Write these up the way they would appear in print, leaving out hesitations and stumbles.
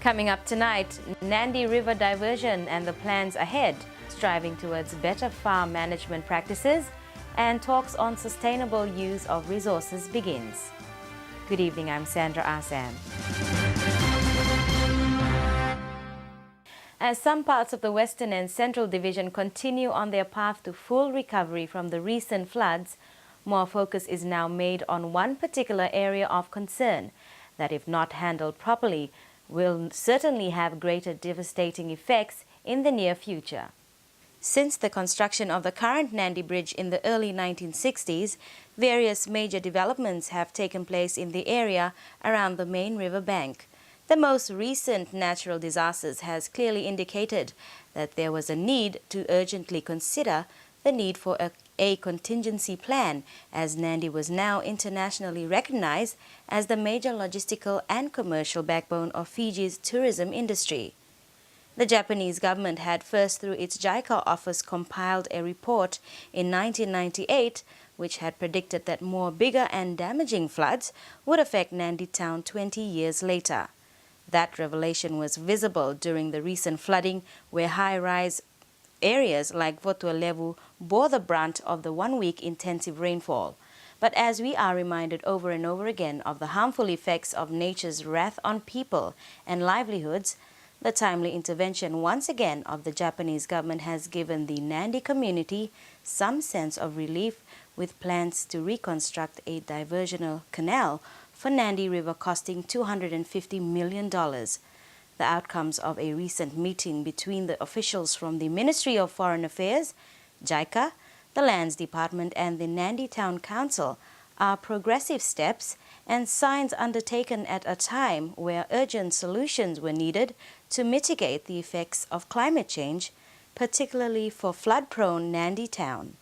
Coming up tonight, Nadi River diversion and the plans ahead, striving towards better farm management practices, and talks on sustainable use of resources begins. Good evening, I'm Sandra Asan. As some parts of the Western and Central Division continue on their path to full recovery from the recent floods, more focus is now made on one particular area of concern that, if not handled properly, will certainly have greater devastating effects in the near future. Since the construction of the current Nadi Bridge in the early 1960s, various major developments have taken place in the area around the main river bank. The most recent natural disasters has clearly indicated that there was a need to urgently consider the need for a contingency plan, as Nadi was now internationally recognized as the major logistical and commercial backbone of Fiji's tourism industry. The Japanese government had first, through its JICA office, compiled a report in 1998 which had predicted that more bigger and damaging floods would affect Nadi town 20 years later. That revelation was visible during the recent flooding, where high-rise areas like Votualevu bore the brunt of the one-week intensive rainfall. But as we are reminded over and over again of the harmful effects of nature's wrath on people and livelihoods, the timely intervention once again of the Japanese government has given the Nadi community some sense of relief, with plans to reconstruct a diversional canal for Nadi River costing $250 million. The outcomes of a recent meeting between the officials from the Ministry of Foreign Affairs, JICA, the Lands Department and the Nadi Town Council are progressive steps and signs undertaken at a time where urgent solutions were needed to mitigate the effects of climate change, particularly for flood-prone Nadi Town.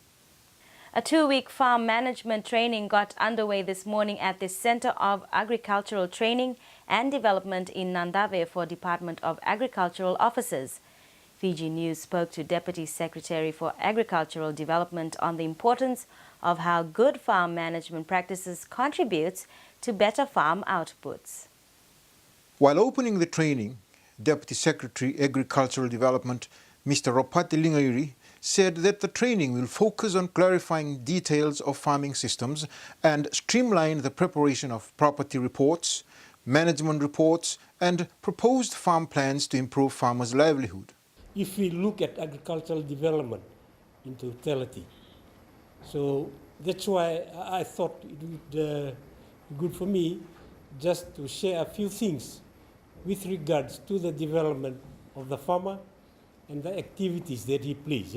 A two-week farm management training got underway this morning at the Center of Agricultural Training and Development in Nandave for Department of Agricultural Officers. Fiji News spoke to Deputy Secretary for Agricultural Development on the importance of how good farm management practices contributes to better farm outputs. While opening the training, Deputy Secretary Agricultural Development Mr. Ropati Lingairi said that the training will focus on clarifying details of farming systems and streamline the preparation of property reports, management reports and proposed farm plans to improve farmers' livelihood. If we look at agricultural development in totality, so that's why I thought it would be good for me just to share a few things with regards to the development of the farmer and the activities that he plays.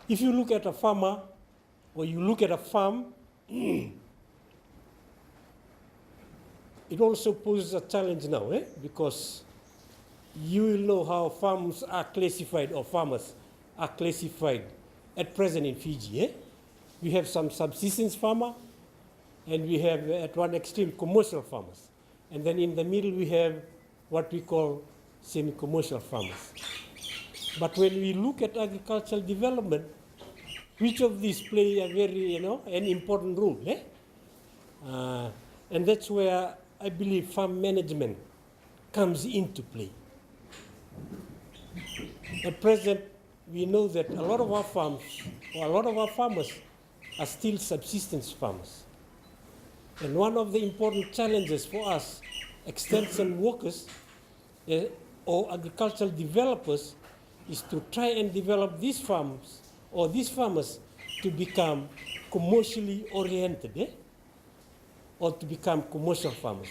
If you look at a farmer or you look at a farm, it also poses a challenge now, because you will know how farms are classified, or farmers are classified at present in Fiji. We have some subsistence farmer, and we have at one extreme commercial farmers. And then in the middle we have what we call semi-commercial farmers. But when we look at agricultural development, which of these play a very, an important role. And that's where I believe farm management comes into play. At present, we know that a lot of our farms, or a lot of our farmers, are still subsistence farmers. And one of the important challenges for us, extension workers or agricultural developers, is to try and develop these farms or these farmers to become commercially oriented, or to become commercial farmers.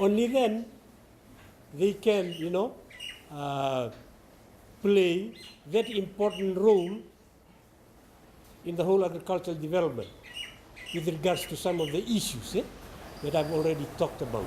Only then they can, play that important role in the whole agricultural development with regards to some of the issues that I've already talked about.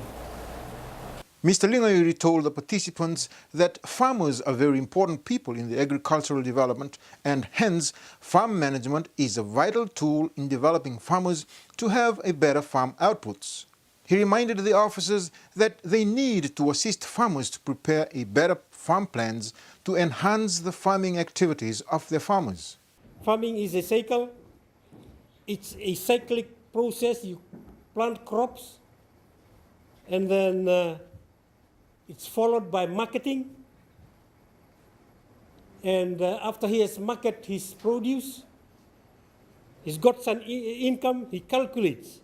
Mr. Lingairi told the participants that farmers are very important people in the agricultural development, and hence farm management is a vital tool in developing farmers to have a better farm outputs. He reminded the officers that they need to assist farmers to prepare a better farm plans to enhance the farming activities of their farmers. Farming is a cycle. It's a cyclic process. You plant crops, and then It's followed by marketing. And after he has marketed his produce, he's got some income, he calculates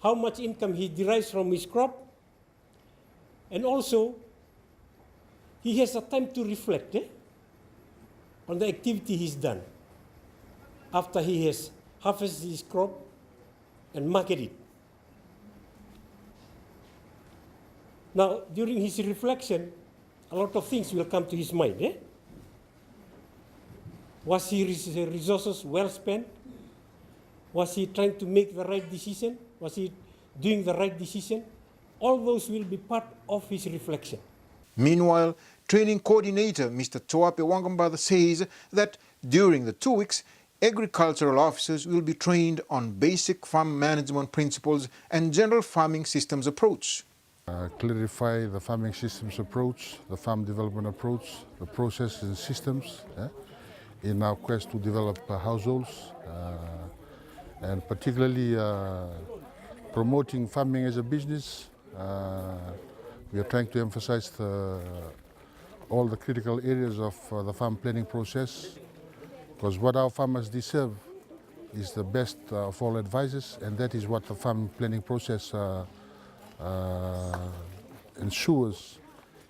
how much income he derives from his crop. And also, he has a time to reflect on the activity he's done after he has harvested his crop and marketed it. Now, during his reflection, a lot of things will come to his mind. Was his resources well spent? Was he trying to make the right decision? Was he doing the right decision? All those will be part of his reflection. Meanwhile, training coordinator Mr. Toape Wangambada says that during the 2 weeks, agricultural officers will be trained on basic farm management principles and general farming systems approach. Clarify the farming systems approach, the farm development approach, the processes and systems in our quest to develop households and particularly promoting farming as a business. We are trying to emphasize all the critical areas of the farm planning process, because what our farmers deserve is the best of all advices, and that is what the farm planning process ensures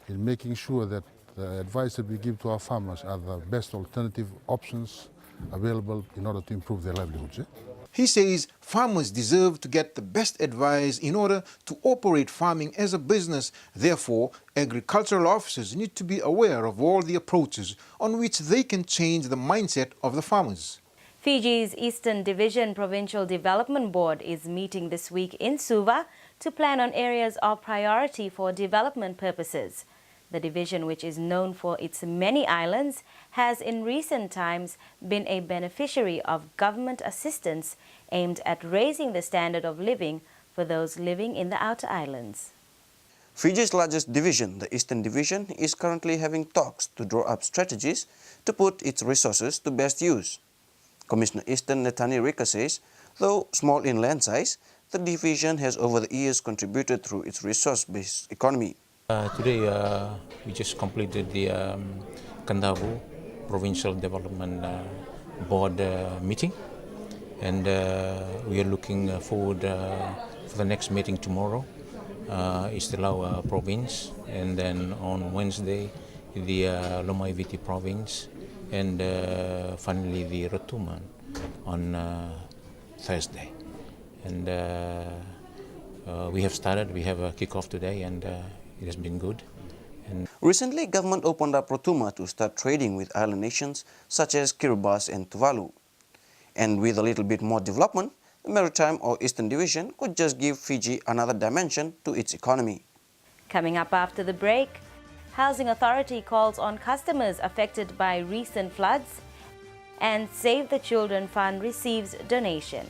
in making sure that the advice that we give to our farmers are the best alternative options available in order to improve their livelihoods. He says farmers deserve to get the best advice in order to operate farming as a business. Therefore, agricultural officers need to be aware of all the approaches on which they can change the mindset of the farmers. Fiji's Eastern Division Provincial Development Board is meeting this week in Suva to plan on areas of priority for development purposes. The division, which is known for its many islands, has in recent times been a beneficiary of government assistance aimed at raising the standard of living for those living in the outer islands. Fiji's largest division, the Eastern Division, is currently having talks to draw up strategies to put its resources to best use. Commissioner Eastern Netani Rika says, though small in land size, the division has over the years contributed through its resource-based economy. Today we just completed the Kandavu Provincial Development Board meeting, and we are looking forward for the next meeting tomorrow. East Lawa province, and then on Wednesday the Lomaiviti province, and finally the Ratuman on Thursday. And we have started, we have a kickoff today, and it has been good. And recently, government opened up Rotuma to start trading with island nations such as Kiribati and Tuvalu. And with a little bit more development, the Maritime or Eastern Division could just give Fiji another dimension to its economy. Coming up after the break, Housing Authority calls on customers affected by recent floods, and Save the Children Fund receives donation.